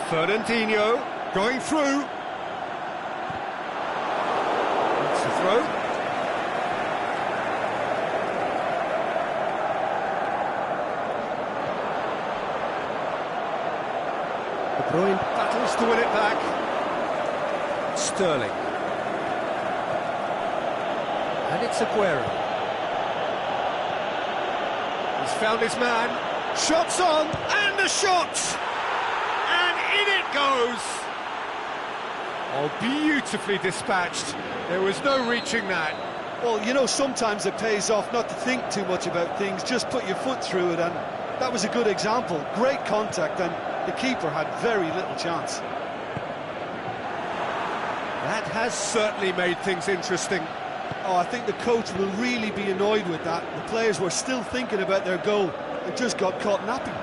Fernandinho going through. It's a throw. De Bruyne battles to win it back. Sterling. And it's Aguero. He's found his man. Shots on, and a shot! And in it goes! Oh, beautifully dispatched. There was no reaching that. Well, you know, sometimes it pays off not to think too much about things, just put your foot through it, and that was a good example. Great contact, and the keeper had very little chance. That has certainly made things interesting. Oh, I think the coach will really be annoyed with that. The players were still thinking about their goal. It just got caught napping.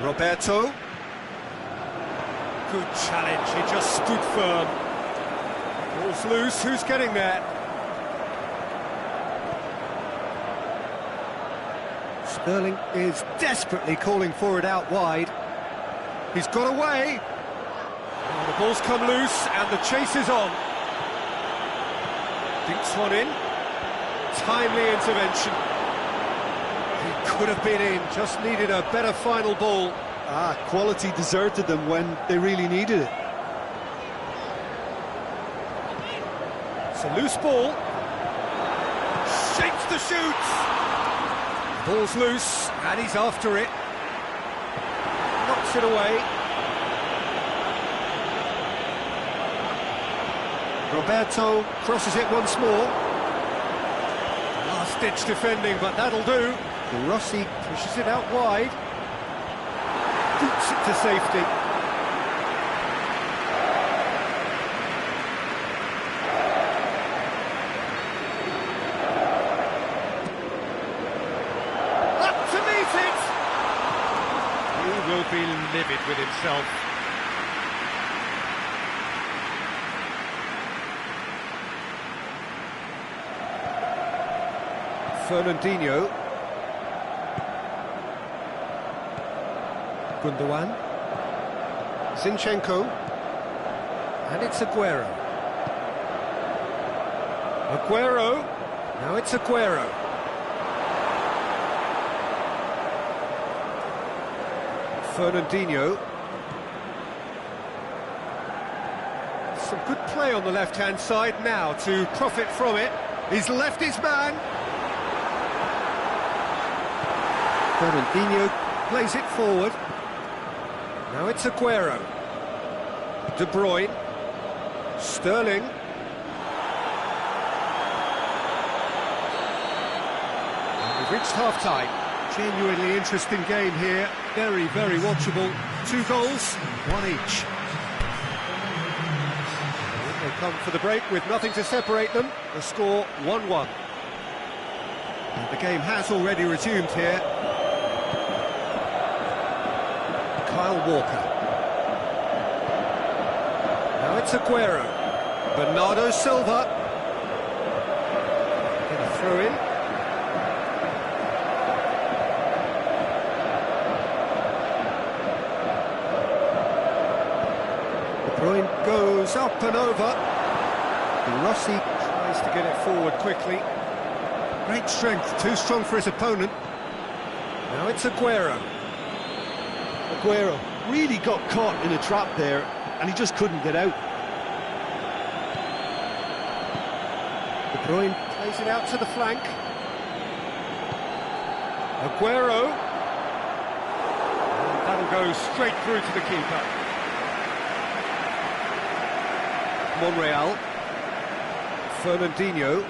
Roberto. Good challenge, he just stood firm. Ball's loose, who's getting there? Sterling is desperately calling for it out wide. He's got away. And the ball's come loose and the chase is on. Dinks one in. Timely intervention. He could have been in, just needed a better final ball. Quality deserted them when they really needed it. It's a loose ball. Shapes the shoot. Ball's loose and he's after it. Knocks it away. Roberto crosses it once more. Last-ditch defending, but that'll do. Rossi pushes it out wide. Boots it to safety. Up to meet it! He will be livid with himself. Fernandinho. Gundogan. Zinchenko. And it's Aguero. Aguero. Now it's Aguero. Fernandinho. Some good play on the left-hand side now to profit from it. He's left his man. Fernandinho plays it forward. Now it's Aguero. De Bruyne. Sterling. And we've reached half-time. Genuinely interesting game here. Very, very watchable. 2 goals, 1 each. They come for the break with nothing to separate them. The score 1-1. And the game has already resumed here. Kyle Walker. Now it's Aguero. Bernardo Silva. Get a throw in. De Bruyne goes up and over. Rossi Tries to get it forward quickly. great strength, too strong for his opponent. Now it's Aguero. Aguero really got caught in a trap there and he just couldn't get out. De Bruyne plays it out to the flank. Aguero. And that'll go straight through to the keeper. Monreal. Fernandinho.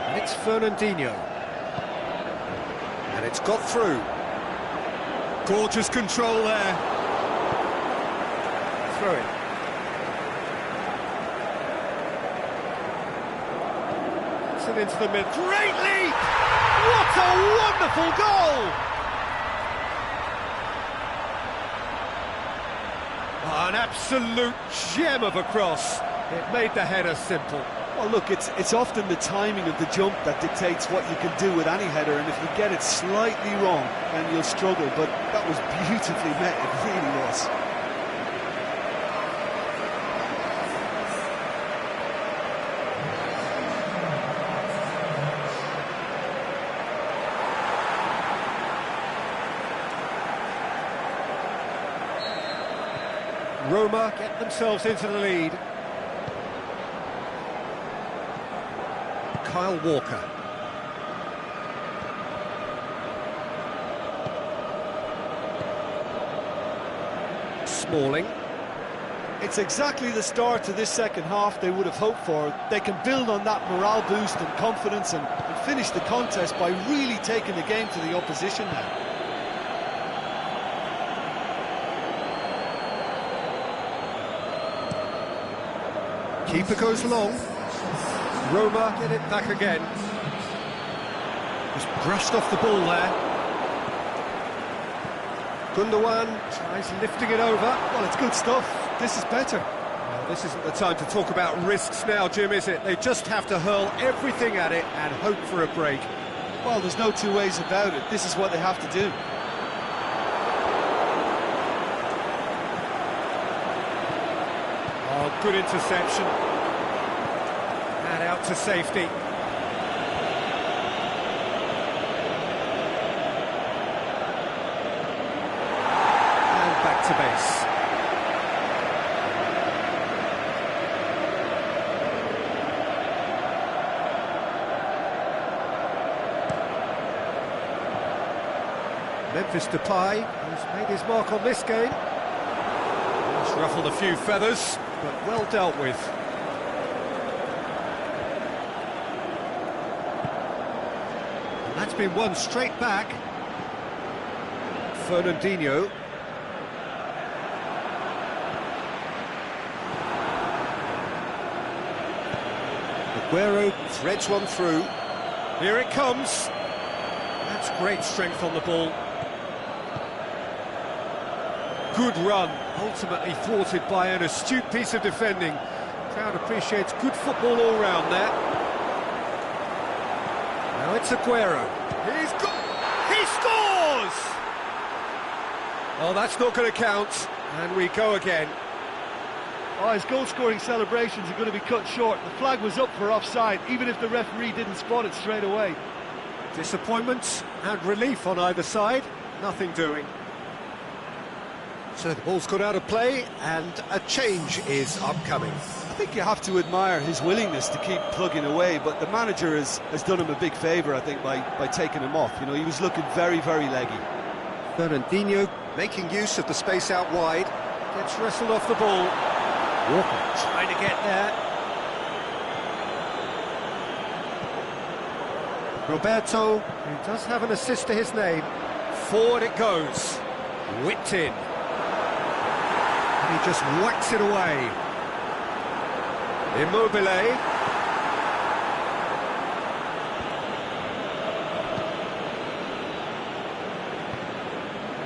And it's Fernandinho. And it's got through. Gorgeous control there. Throw it. It's it into the mid. Great leap! What a wonderful goal! An absolute gem of a cross. It made the header simple. Well, look, it's often the timing of the jump that dictates what you can do with any header, and if you get it slightly wrong, then you'll struggle, but that was beautifully met, it really was. Roma get themselves into the lead. Kyle Walker. Smalling. It's exactly the start to this second half they would have hoped for. They can build on that morale boost and confidence and finish the contest by really taking the game to the opposition now. Keeper goes long. Roma get it back again. Just brushed off the ball there. Gundogan Tries lifting it over. Well, it's good stuff. This is better. Well, this isn't the time to talk about risks now, Jim, is it? They just have to hurl everything at it and hope for a break. Well, there's no two ways about it. This is what they have to do. Oh, good interception. And out to safety. And back to base. Memphis Depay, who's made his mark on this game. He's ruffled a few feathers, but well dealt with. And that's been won straight back. Fernandinho. Aguero threads one through. Here it comes. That's great strength on the ball. Good run, ultimately thwarted by an astute piece of defending. Crowd appreciates good football all round there. Now it's Aguero. He scores! Oh, that's not going to count, and we go again. Oh, his goal-scoring celebrations are going to be cut short. The flag was up for offside, even if the referee didn't spot it straight away. Disappointment and relief on either side, nothing doing. So the ball's got out of play, and a change is upcoming. I think you have to admire his willingness to keep plugging away, but the manager has done him a big favour, I think, by taking him off. You know, he was looking very, very leggy. Fernandinho making use of the space out wide. Gets wrestled off the ball. Walker trying to get there. Roberto, who does have an assist to his name. Forward it goes. Whipped in. And he just whacks it away. Immobile.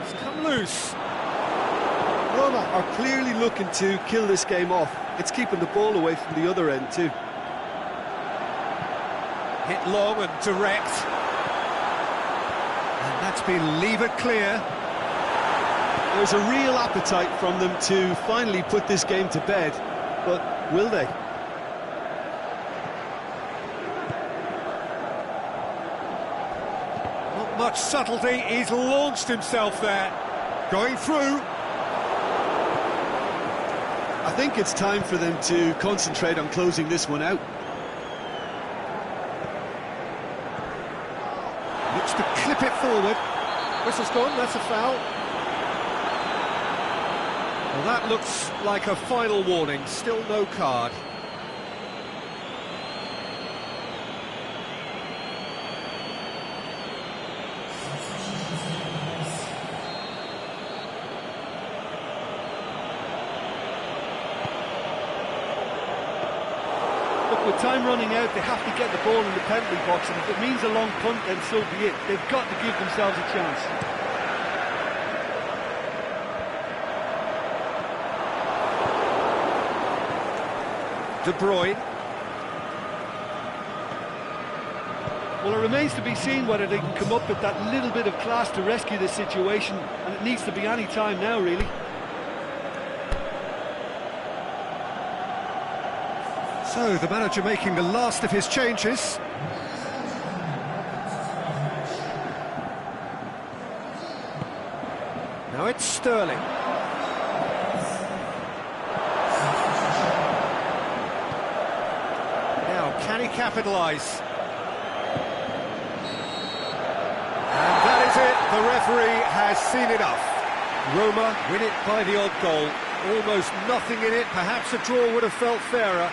It's come loose. Roma are clearly looking to kill this game off. It's keeping the ball away from the other end too. Hit long and direct. And that's been levered clear. There's a real appetite from them to finally put this game to bed, but will they? Not much subtlety, he's launched himself there. Going through. I think it's time for them to concentrate on closing this one out. Looks to clip it forward. Whistle's gone, that's a foul. Well, that looks like a final warning, still no card. Look, with time running out, they have to get the ball in the penalty box, and if it means a long punt, then so be it. They've got to give themselves a chance. De Bruyne. Well, it remains to be seen whether they can come up with that little bit of class to rescue this situation, and it needs to be any time now, really. So, the manager making the last of his changes. Now it's Sterling. Now, can he capitalise? And that is it. The referee has seen enough. Roma win it by the odd goal. Almost nothing in it. Perhaps a draw would have felt fairer.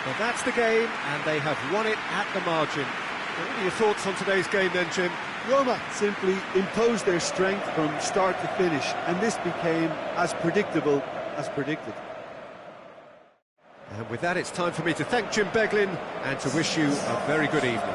But that's the game, and they have won it at the margin. What are your thoughts on today's game then, Jim? Roma simply imposed their strength from start to finish, and this became as predictable as predicted. And with that, it's time for me to thank Jim Beglin and to wish you a very good evening.